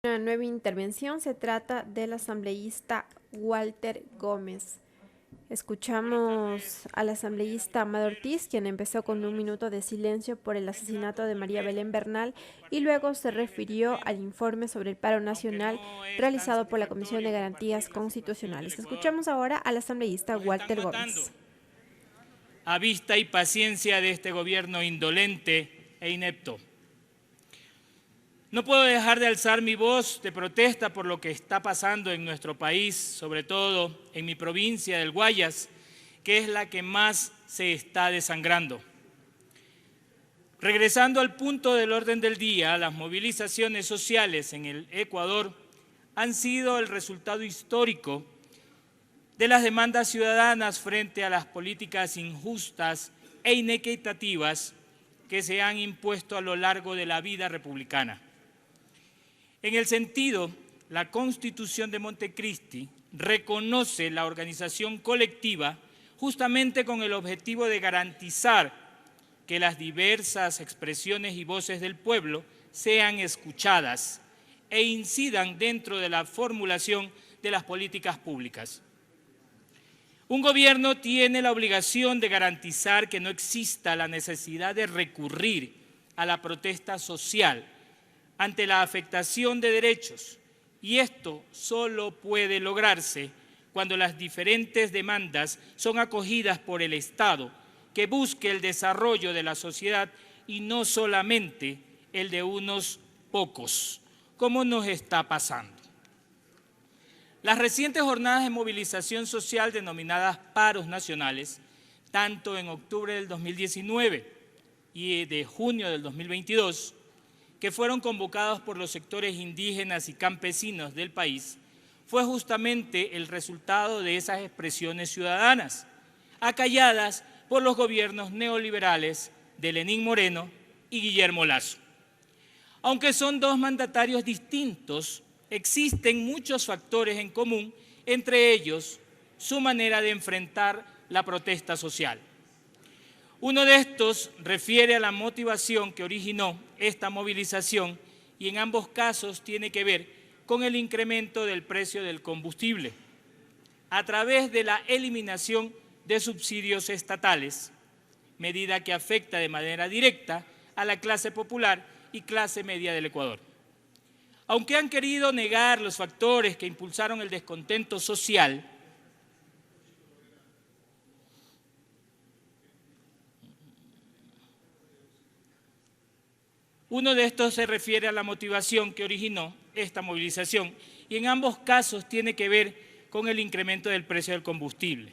Una nueva intervención, se trata del asambleísta Walter Gómez. Escuchamos al asambleísta Amado Ortiz, quien empezó con 1 minuto de silencio por el asesinato de María Belén Bernal y luego se refirió al informe sobre el paro nacional realizado por la Comisión de Garantías Constitucionales. Escuchamos ahora al asambleísta Walter Gómez. A vista y paciencia de este gobierno indolente e inepto. No puedo dejar de alzar mi voz de protesta por lo que está pasando en nuestro país, sobre todo en mi provincia del Guayas, que es la que más se está desangrando. Regresando al punto del orden del día, las movilizaciones sociales en el Ecuador han sido el resultado histórico de las demandas ciudadanas frente a las políticas injustas e inequitativas que se han impuesto a lo largo de la vida republicana. En el sentido, la Constitución de Montecristi reconoce la organización colectiva justamente con el objetivo de garantizar que las diversas expresiones y voces del pueblo sean escuchadas e incidan dentro de la formulación de las políticas públicas. Un gobierno tiene la obligación de garantizar que no exista la necesidad de recurrir a la protesta social ante la afectación de derechos, y esto solo puede lograrse cuando las diferentes demandas son acogidas por el Estado, que busque el desarrollo de la sociedad y no solamente el de unos pocos, como nos está pasando. Las recientes jornadas de movilización social denominadas paros nacionales, tanto en octubre del 2019 y de junio del 2022, que fueron convocados por los sectores indígenas y campesinos del país, fue justamente el resultado de esas expresiones ciudadanas, acalladas por los gobiernos neoliberales de Lenín Moreno y Guillermo Lasso. Aunque son dos mandatarios distintos, existen muchos factores en común, entre ellos su manera de enfrentar la protesta social. Uno de estos refiere a la motivación que originó esta movilización y en ambos casos tiene que ver con el incremento del precio del combustible a través de la eliminación de subsidios estatales, medida que afecta de manera directa a la clase popular y clase media del Ecuador. Aunque han querido negar los factores que impulsaron el descontento social, uno de estos se refiere a la motivación que originó esta movilización y en ambos casos tiene que ver con el incremento del precio del combustible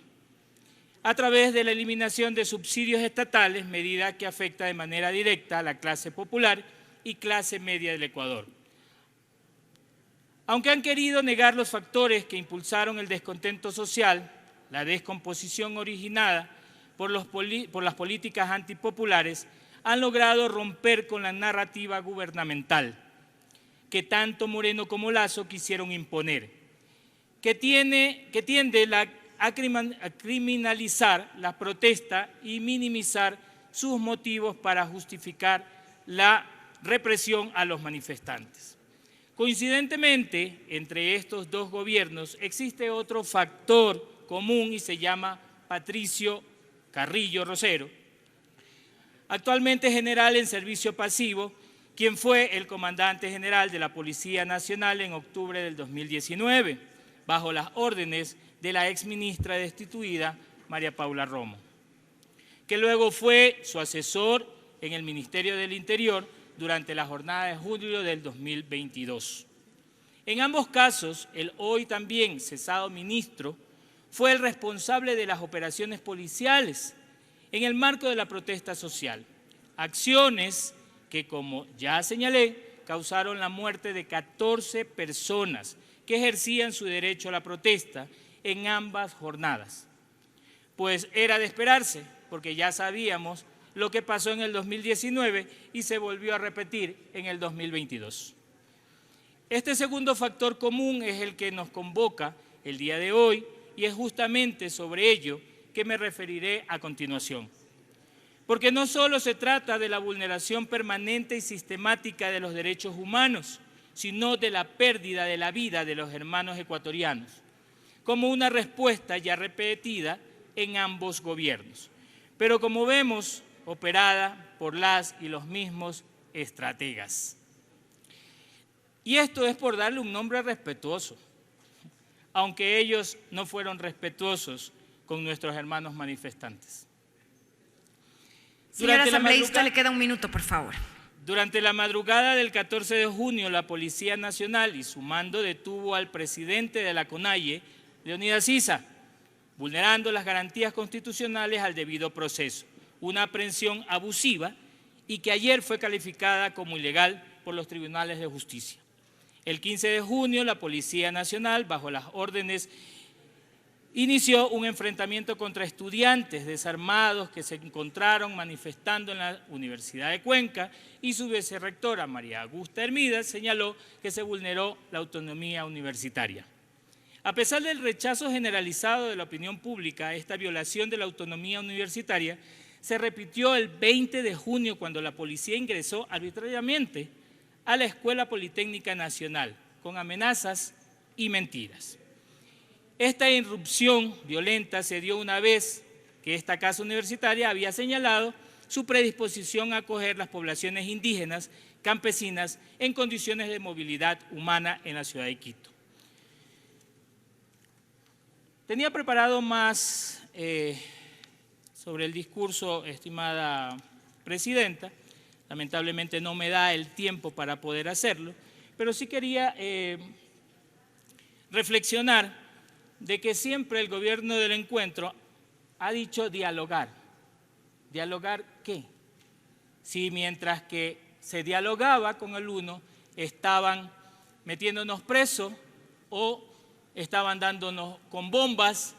a través de la eliminación de subsidios estatales, medida que afecta de manera directa a la clase popular y clase media del Ecuador. Aunque han querido negar los factores que impulsaron el descontento social, la descomposición originada por las políticas antipopulares, han logrado romper con la narrativa gubernamental que tanto Moreno como Lasso quisieron imponer, que tiende a criminalizar la protesta y minimizar sus motivos para justificar la represión a los manifestantes. Coincidentemente, entre estos dos gobiernos existe otro factor común y se llama Patricio Carrillo Rosero, actualmente general en servicio pasivo, quien fue el comandante general de la Policía Nacional en octubre del 2019, bajo las órdenes de la exministra destituida María Paula Romo, que luego fue su asesor en el Ministerio del Interior durante la jornada de julio del 2022. En ambos casos, el hoy también cesado ministro fue el responsable de las operaciones policiales en el marco de la protesta social, acciones que, como ya señalé, causaron la muerte de 14 personas que ejercían su derecho a la protesta en ambas jornadas. Pues era de esperarse, porque ya sabíamos lo que pasó en el 2019 y se volvió a repetir en el 2022. Este segundo factor común es el que nos convoca el día de hoy y es justamente sobre ello que me referiré a continuación. Porque no solo se trata de la vulneración permanente y sistemática de los derechos humanos, sino de la pérdida de la vida de los hermanos ecuatorianos, como una respuesta ya repetida en ambos gobiernos, pero como vemos, operada por las y los mismos estrategas. Y esto es por darle un nombre respetuoso, aunque ellos no fueron respetuosos con nuestros hermanos manifestantes. Señora asambleísta, le queda un minuto, por favor. Durante la madrugada del 14 de junio, la Policía Nacional y su mando detuvo al presidente de la CONAIE, Leonidas Issa, vulnerando las garantías constitucionales al debido proceso, una aprehensión abusiva y que ayer fue calificada como ilegal por los tribunales de justicia. El 15 de junio, la Policía Nacional, bajo las órdenes, inició un enfrentamiento contra estudiantes desarmados que se encontraron manifestando en la Universidad de Cuenca y su vicerrectora, María Augusta Hermida, señaló que se vulneró la autonomía universitaria. A pesar del rechazo generalizado de la opinión pública a esta violación de la autonomía universitaria, se repitió el 20 de junio cuando la policía ingresó arbitrariamente a la Escuela Politécnica Nacional con amenazas y mentiras. Esta irrupción violenta se dio una vez que esta casa universitaria había señalado su predisposición a acoger las poblaciones indígenas, campesinas, en condiciones de movilidad humana en la ciudad de Quito. Tenía preparado más sobre el discurso, estimada presidenta. Lamentablemente no me da el tiempo para poder hacerlo, pero sí quería reflexionar de que siempre el gobierno del encuentro ha dicho dialogar. ¿Dialogar qué? Si mientras que se dialogaba con el uno, estaban metiéndonos presos o estaban dándonos con bombas,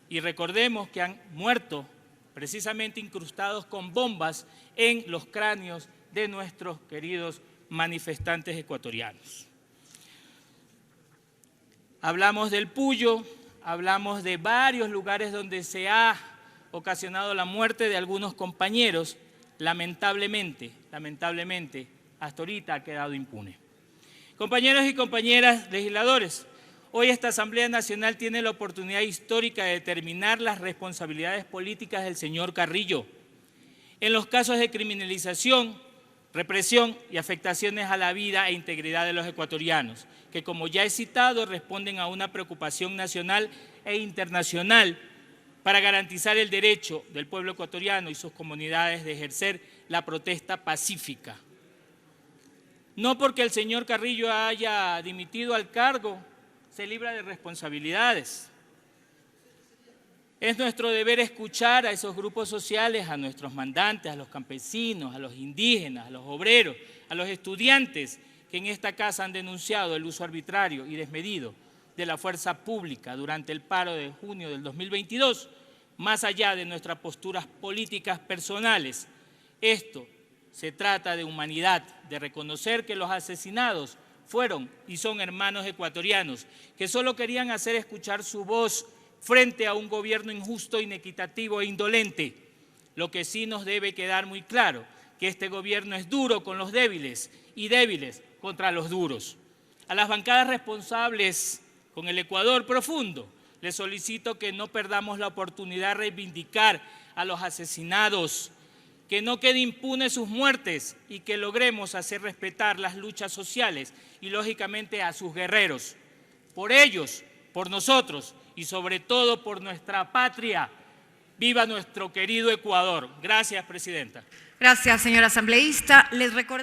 y recordemos que han muerto precisamente incrustados con bombas en los cráneos de nuestros queridos manifestantes ecuatorianos. Hablamos del Puyo, hablamos de varios lugares donde se ha ocasionado la muerte de algunos compañeros. Lamentablemente, hasta ahorita ha quedado impune. Compañeros y compañeras legisladores, hoy esta Asamblea Nacional tiene la oportunidad histórica de determinar las responsabilidades políticas del señor Carrillo en los casos de criminalización, represión y afectaciones a la vida e integridad de los ecuatorianos, que como ya he citado responden a una preocupación nacional e internacional para garantizar el derecho del pueblo ecuatoriano y sus comunidades de ejercer la protesta pacífica. No porque el señor Carrillo haya dimitido al cargo, se libra de responsabilidades. Es nuestro deber escuchar a esos grupos sociales, a nuestros mandantes, a los campesinos, a los indígenas, a los obreros, a los estudiantes que en esta casa han denunciado el uso arbitrario y desmedido de la fuerza pública durante el paro de junio del 2022, más allá de nuestras posturas políticas personales. Esto se trata de humanidad, de reconocer que los asesinados fueron y son hermanos ecuatorianos que solo querían hacer escuchar su voz frente a un gobierno injusto, inequitativo e indolente. Lo que sí nos debe quedar muy claro, que este gobierno es duro con los débiles y débiles contra los duros. A las bancadas responsables con el Ecuador profundo, les solicito que no perdamos la oportunidad de reivindicar a los asesinados, que no quede impune sus muertes y que logremos hacer respetar las luchas sociales y, lógicamente, a sus guerreros. Por ellos, por nosotros y, sobre todo, por nuestra patria. ¡Viva nuestro querido Ecuador! Gracias, presidenta. Gracias, señora asambleísta. Les recuerdo